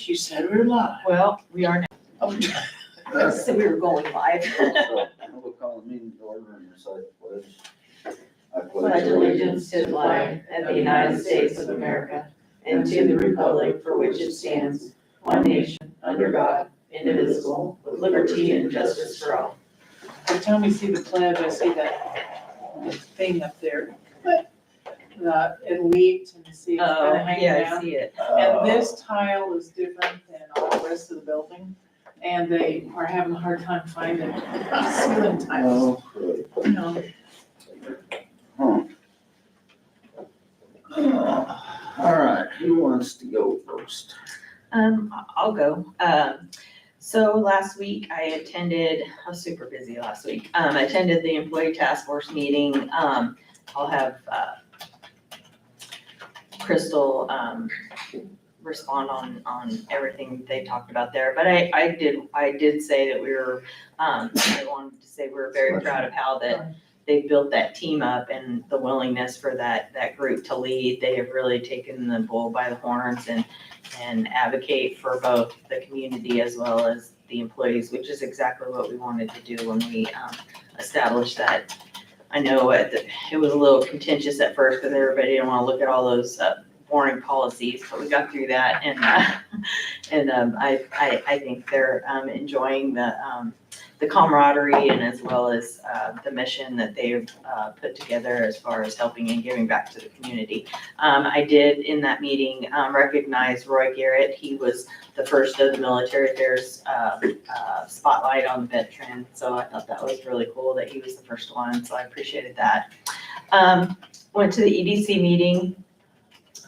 She said we're live. Well, we are now. Oh, So we were going live. We'll call the meeting to order and recite the pledge. I Pledge allegiance to the flag of the United States of America and to the republic for which it stands, one nation, under God, indivisible, with liberty and justice for all. every time we see the pledge, I see that thing up there. It leaked and you see it's kind of hanging I down. see it. And this tile is different than all the rest of the building. And they are having a hard time finding ceiling tiles. Oh, good. You know, All right, who wants to go first? I'll go. So last week I was super busy last week. I attended the employee task force meeting. I'll have Crystal respond on everything they talked about there. But I did say that I wanted to say we're very proud of how that they built that team up and the willingness for that group to lead. They have really taken the bull by the horns and advocate for both the community as well as the employees, which is exactly what we wanted to do when we established that. I know it was a little contentious at first because everybody didn't want to look at all those boring policies, but we got through that, and I think they're enjoying the camaraderie and as well as the mission that they've put together as far as helping and giving back to the community. I did in that meeting recognize Roy Garrett. He was the first of the military affairs spotlight on the veteran, so I thought that was really cool that he was the first one, so I appreciated that. Went to the EDC meeting.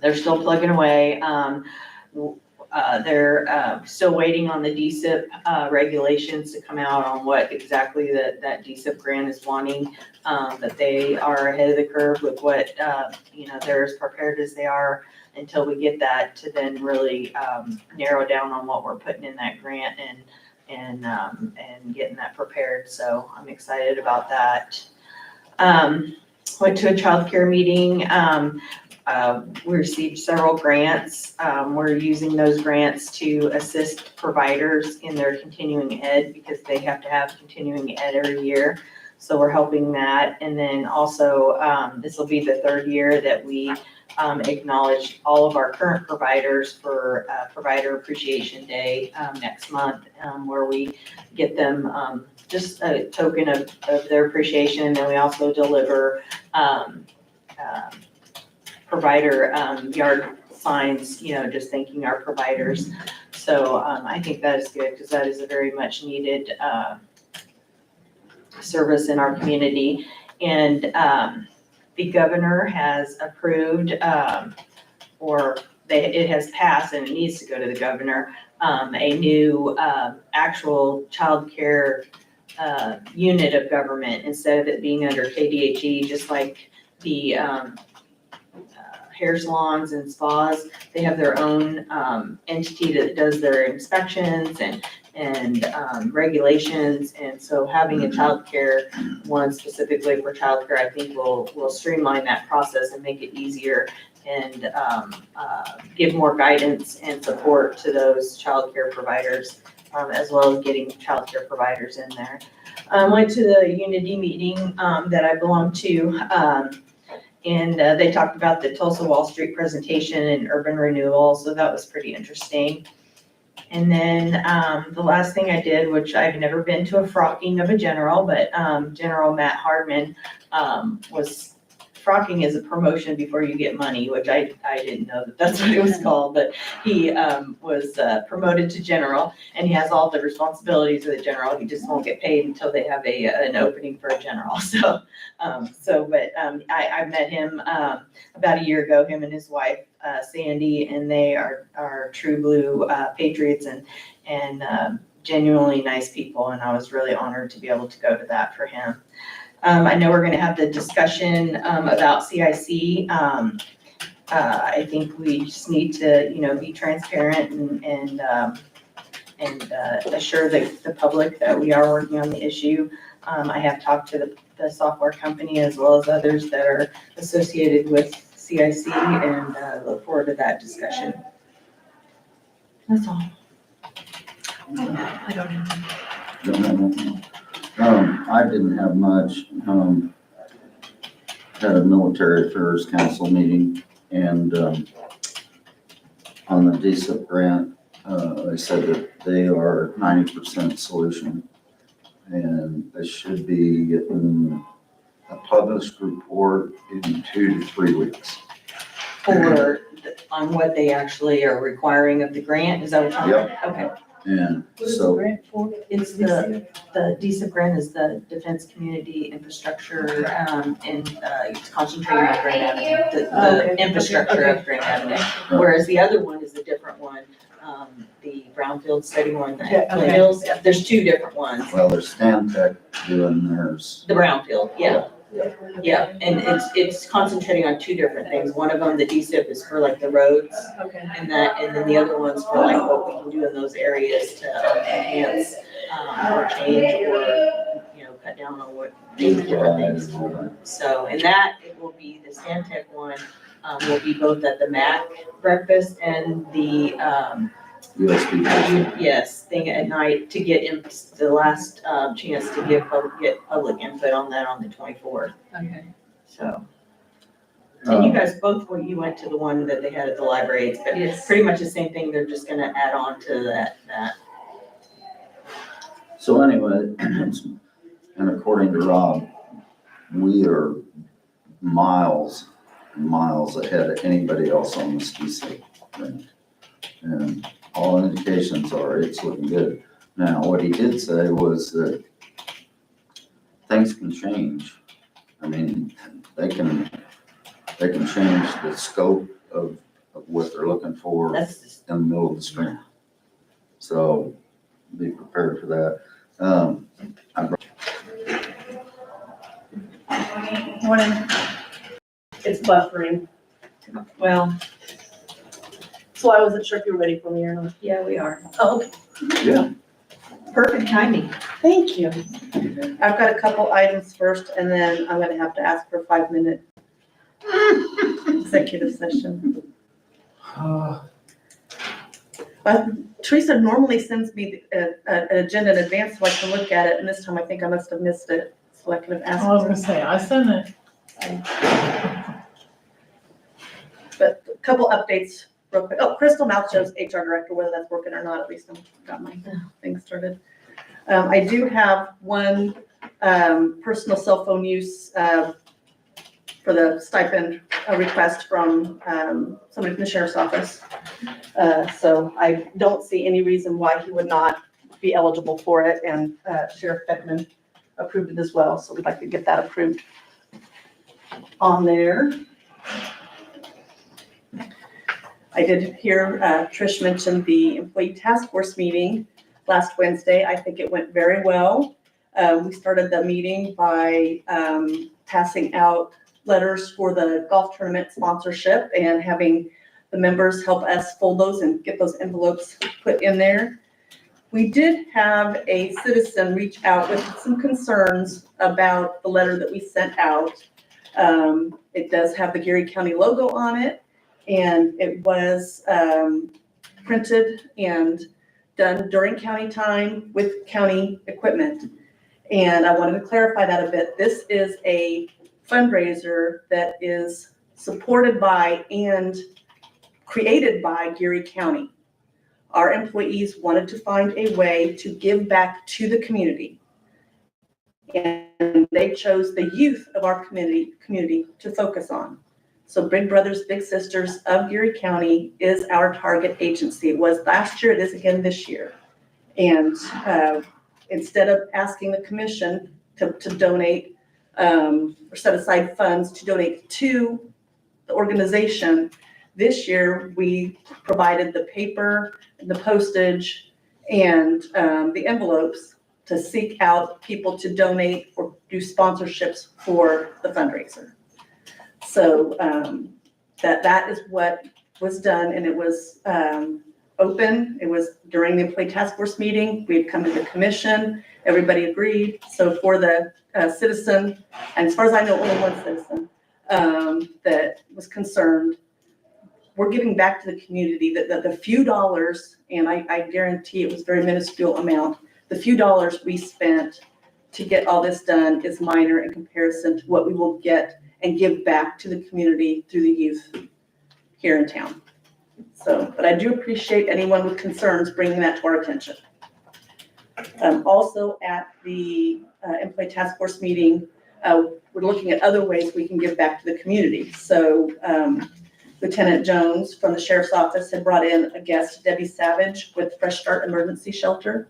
They're still plugging away. They're still waiting on the DSIP regulations to come out on what exactly that DSIP grant is wanting. That they are ahead of the curve with what, they're as prepared as they are until we get that to then really narrow down on what we're putting in that grant and getting that prepared. So I'm excited about that. Went to a childcare meeting. We received several grants. We're using those grants to assist providers in their continuing ed because they have to have continuing ed every year. So we're helping that. And then also, this will be the third year that we acknowledge all of our current providers for Provider Appreciation Day next month, where we get them just a token of their appreciation. And then we also deliver provider yard signs, just thanking our providers. So I think that is good because that is a very much needed service in our community. And the governor has approved, it has passed and it needs to go to the governor, a new actual child care unit of government instead of it being under KDHE, just like the hair salons and spas. They have their own entity that does their inspections and regulations. And so having a childcare one specifically for childcare, I think will streamline that process and make it easier and give more guidance and support to those childcare providers, as well as getting childcare providers in there. Went to the Unity meeting that I belong to. And they talked about the Tulsa Wall Street presentation and urban renewal, so that was pretty interesting. And then the last thing I did, which I've never been to a frocking of a general, but General Matt Hardman frocking is a promotion before you get money, which I didn't know that's what it was called, but he was promoted to general, and he has all the responsibilities of the general. He just won't get paid until they have an opening for a general. I met him about a year ago, him and his wife, Sandy, and they are true blue patriots and genuinely nice people, and I was really honored to be able to go to that for him. I know we're going to have the discussion about CIC. I think we just need to, be transparent and assure the public that we are working on the issue. I have talked to the software company as well as others that are associated with CIC and look forward to that discussion. That's all. I don't know. Don't have anything. I didn't have much. Had a military affairs council meeting and, on the DSIP grant, they said that they are 90% solution. And they should be getting a published report in 2 to 3 weeks. On what they actually are requiring of the grant, is that what you're talking about? Okay. And What is the so, grant for? It's the DSIP grant is the Defense Community Infrastructure, and it's concentrating on Grand Avenue, the Okay. infrastructure Okay. of Grand Avenue. Whereas the other one is a different one, the brownfield study one, the Yeah, okay. hills. There's 2 different ones. well, there's Stantec doing theirs. The brownfield, yeah. Yeah, and it's concentrating on 2 different things. One of them, the DSIP, is for like the roads Okay. and then the other one's for like what we can do in those areas to enhance, or change or, cut down on what these different things. So, and that, it will be, the Stantec one, will be both at the MAC breakfast and the, USB. yes, thing at night to get the last, chance to get public input on that on the 24th. Okay. So, and you guys both, you went to the one that they had at the library, it's Yes. pretty much the same thing, they're just gonna add on to that. So anyway, and according to Rob, we are miles ahead of anybody else on the DSIP grant. And all indications are it's looking good. Now, what he did say was that things can change. I mean, they can change the scope of what they're looking for in That's just, the middle of the spring. So be prepared for that. Morning. It's buffering, well, so I wasn't sure if you were ready for me or not. yeah, we are. Oh, okay. Yeah, Perfect timing. Thank you. I've got a couple items first, and then I'm gonna have to ask for a 5-minute executive session. Teresa normally sends me an agenda in advance so I can look at it, and this time I think I must have missed it, so I could have asked. I was for gonna it. say, I sent it. But a couple updates real quick. Oh, Crystal Malcho's HR director, whether that's working or not, at least I've got my thing started. I do have one personal cell phone use for the stipend request from somebody from the sheriff's office. So I don't see any reason why he would not be eligible for it, and Sheriff Beckman approved it as well, so we'd like to get that approved on there. I did hear Trish mention the employee task force meeting last Wednesday. I think it went very well. We started the meeting by passing out letters for the golf tournament sponsorship and having the members help us fold those and get those envelopes put in there. We did have a citizen reach out with some concerns about the letter that we sent out. It does have the Geary County logo on it, and it was printed and done during county time with county equipment. And I wanted to clarify that a bit. This is a fundraiser that is supported by and created by Geary County. Our employees wanted to find a way to give back to the community. And they chose the youth of our community to focus on. So Big Brothers Big Sisters of Geary County is our target agency. It was last year, it is again this year. And instead of asking the commission to donate or set aside funds to donate to the organization, this year we provided the paper, the postage, and the envelopes to seek out people to donate or do sponsorships for the fundraiser. So that is what was done, and it was open. It was during the employee task force meeting. We had come to the commission, everybody agreed. So for the citizen, and as far as I know, only one citizen that was concerned, we're giving back to the community, that the few dollars, and I guarantee it was a very minuscule amount, the few dollars we spent to get all this done is minor in comparison to what we will get and give back to the community through the youth here in town. So, but I do appreciate anyone with concerns bringing that to our attention. Also at the employee task force meeting, we're looking at other ways we can give back to the community. So Lieutenant Jones from the Sheriff's Office had brought in a guest, Debbie Savage, with Fresh Start Emergency Shelter.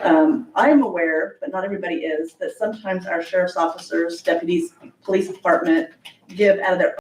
I'm aware, but not everybody is, that sometimes our sheriff's officers, deputies, police department give out of their